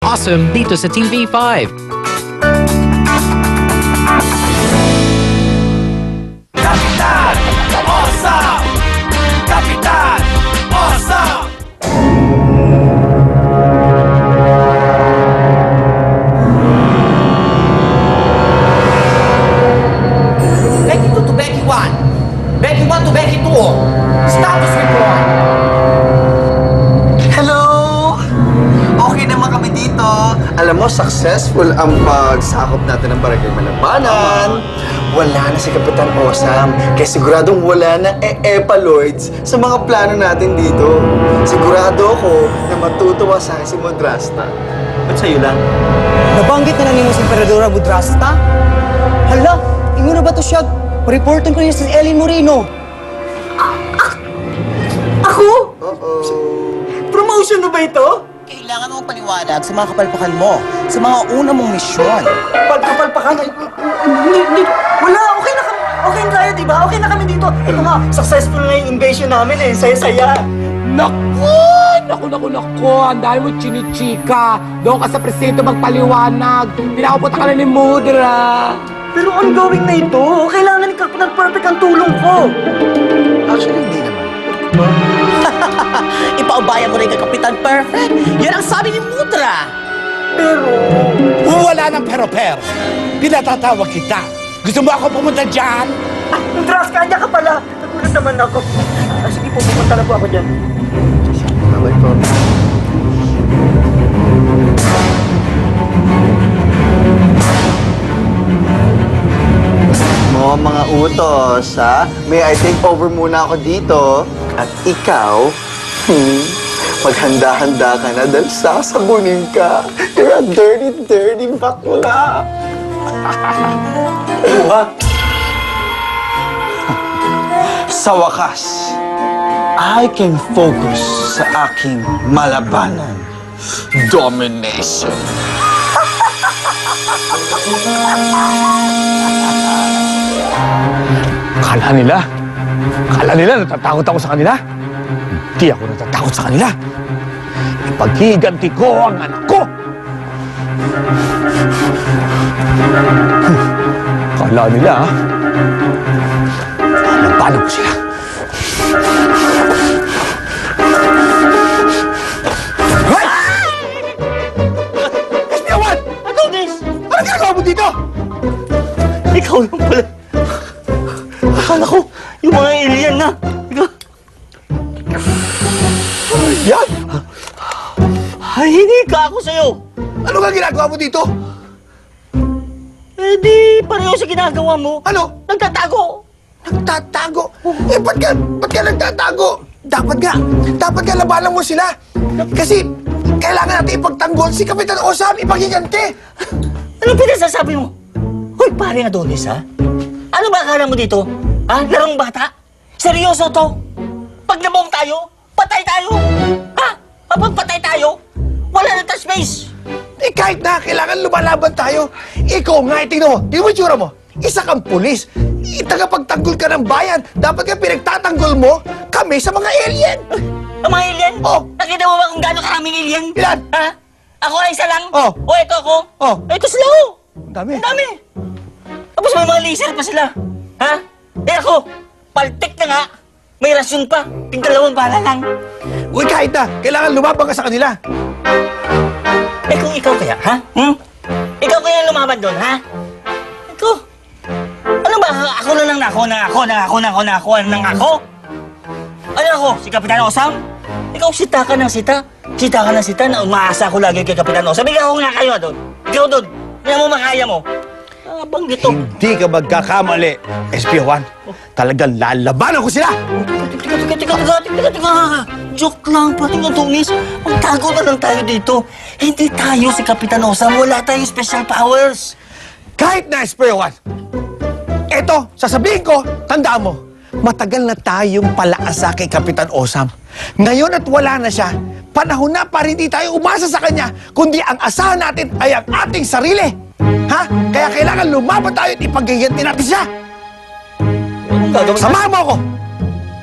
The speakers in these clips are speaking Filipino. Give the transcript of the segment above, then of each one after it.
Awesome dito sa TV5. Kapitan! Awesome! Kapitan! Awesome! Becky 2 to Becky 1. Becky 1 to Becky 2. Status report. Hello! Okay naman kami dito. Alam mo, successful ang pagsakop natin ng Barangay Malabanan. Wala na si Kapitan Osam, kaya siguradong wala na epaloids sa mga plano natin dito. Sigurado ako na matutuwa sa akin si Modrasta. Ba't sa'yo lang? Nabanggit na nang si Emperadora Budrasta? Hala, ingo na ba to siya? Reportan ko niya si Ellen Moreno. Ako? Uh-oh. Promotion na ba ito? Kailangan mong paliwanag sa mga kapalpakan mo, sa mga una mong misyon. Pagkapalpakan, wala, okay na kami. Okay na tayo, diba? Okay na kami dito. Ito nga, successful na yung invasion namin eh. Saya-saya. Naku! Ang dahil mo chinichika. Doon ka sa presinto magpaliwanag. Pinapunta ka na ni Mudra. Pero ongoing na ito. Kailangan ng perfect ang tulong ko. Actually, hindi naman. Ipaubayan mo rin kay Kapitan Perfect. Yan ang sabi ni Mudra. Pero... Wala ng pero-pero. Pinatatawag kita. Gusto mo ako pumunta dyan? Andras, kanya ka pala. Nagulat naman ako. Sige po, pumunta na po ako dyan. Bye po. Mga utos, ha? May I take over muna ako dito? At ikaw, maghanda-handa ka na dahil sasabunin ka. You're a dirty, dirty bakla. Sa wakas, I can focus sa aking malabanan. Domination. Kala nila natatakot ako sa kanila? Hindi ako natatakot sa kanila. Ipaghiganti ko ang anak ko! Kala nila, ha? Labanan ko sila. Hoy! Espiawan! Adonis! Ano ginagawa mo dito? Ikaw yung pala. Akala ko, yung mga alien na. Yan! Ay, hindi ka ako sa'yo. Ano nga ginagawa mo dito? Eh di, pareho sa ginagawa mo. Ano? Nagtatago. Nagtatago? Eh, ba't ka nagtatago? Dapat nga labanan mo sila. Kasi, kailangan natin ipagtanggol si Kapitan Osam, ipaghiganti. Ano pinasasabi mo? Hoy, pare Adonis, ha? Ano ba akala mo dito? Ha? Larong bata? Seryoso to? Pag nabong tayo, patay tayo. Ha? Kapag patay tayo, wala na tayong space. Eh, kahit na, kailangan lumalaban tayo. Ikaw nga, tingnan mo. Di mo itsura mo? Isa kang pulis. Tagapagtanggol ka ng bayan. Dapat nga pinagtatanggol mo kami sa mga alien. Ang mga alien? Oh. Nakita mo ba kung gaano karaming alien? Ilan? Ha? Ako ay isa lang? Oh. O, ito ako? Oh. Ito sila, oh. Ang dami. Ang dami. Tapos may mga laser pa sila. Ha? Eh ako, paltik na nga. May rasyon pa. Tigdalawang bala lang. Uy, kahit na, kailangan lumabang ka sa kanila. Eh kung ikaw kaya, ha? Ikaw kaya lumaban doon, ha? Ikaw? Ano ba? Ako na lang ako. Ano ako? Si Kapitan Osam? Ikaw sita ka ng sita. Sita ka ng sita na umaasa ako lagi kay Kapitan Osam. Ikaw nga kayo doon. Ikaw doon. Hindi mo makaya mo. Banggit to. Hindi ka magkakamali, SP1. Talagang lalabanan ko sila! Teka. Joke lang, pating Adonis. Magtago na lang tayo dito. Hindi tayo si Kapitan Osam. Wala tayong special powers. Kahit na SP1, eto, sasabihin ko, tandaan mo, matagal na tayong palaasa kay Kapitan Osam. Ngayon at wala na siya, panahon na para hindi tayo umasa sa kanya, kundi ang asahan natin ay ang ating sarili. Ha? Kaya kailangan lumaban tayo at ipaghiganti natin siya. Anong gagawin? Samahan mo ako!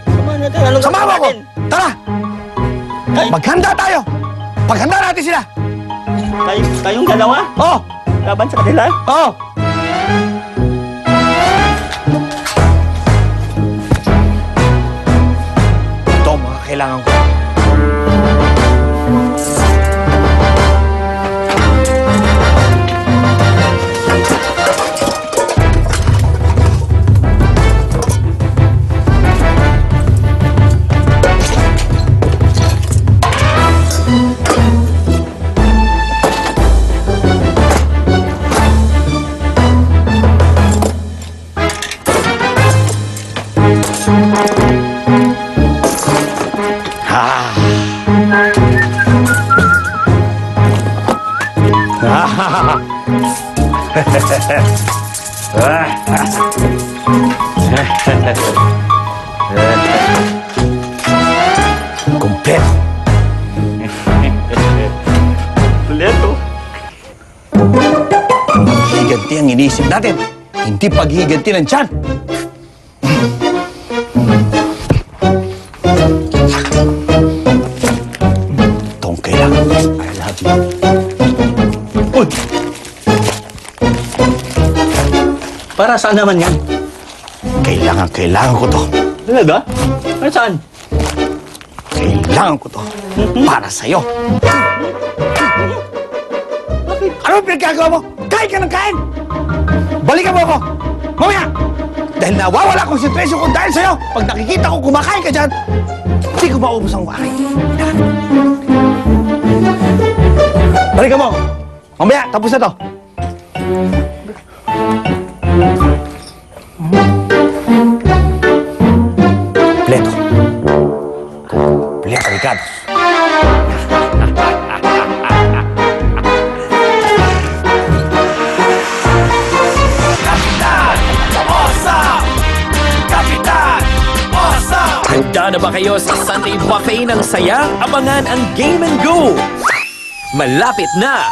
Samahan natin. Anong Samahan mo gagawin ako! natin? Tara! Ay. Maghanda tayo! Paghanda natin sila! Kayong dalawa? Oh! Laban sa kanila? Oh! Ito ang mga kailangan ko. Kompleto. Kuleto. Higanti ang iniisip natin. Hindi paghiganti ng tiyan. Ito ang kailangan. I love you. Uy! Para saan naman yan? Kailangan ko to. Talaga? Para saan? Kailangan ko to. Para sa'yo. Ano ang pinagkagawa mo? Kain ka ng kain! Balikan mo ako! Mamaya! Dahil nawawala konsentrasyon ko dahil sa'yo, pag nakikita ko kumakain ka dyan, hindi ko maubos ang aking. Balikan mo! Mamaya, tapos na to. Kompleto. Kompleto, Ricardo. Kapitan Awesome! Kapitan Awesome! Handa na ba kayo sa Sunday Buffet ng Saya? Abangan ang Game and Go! Malapit na!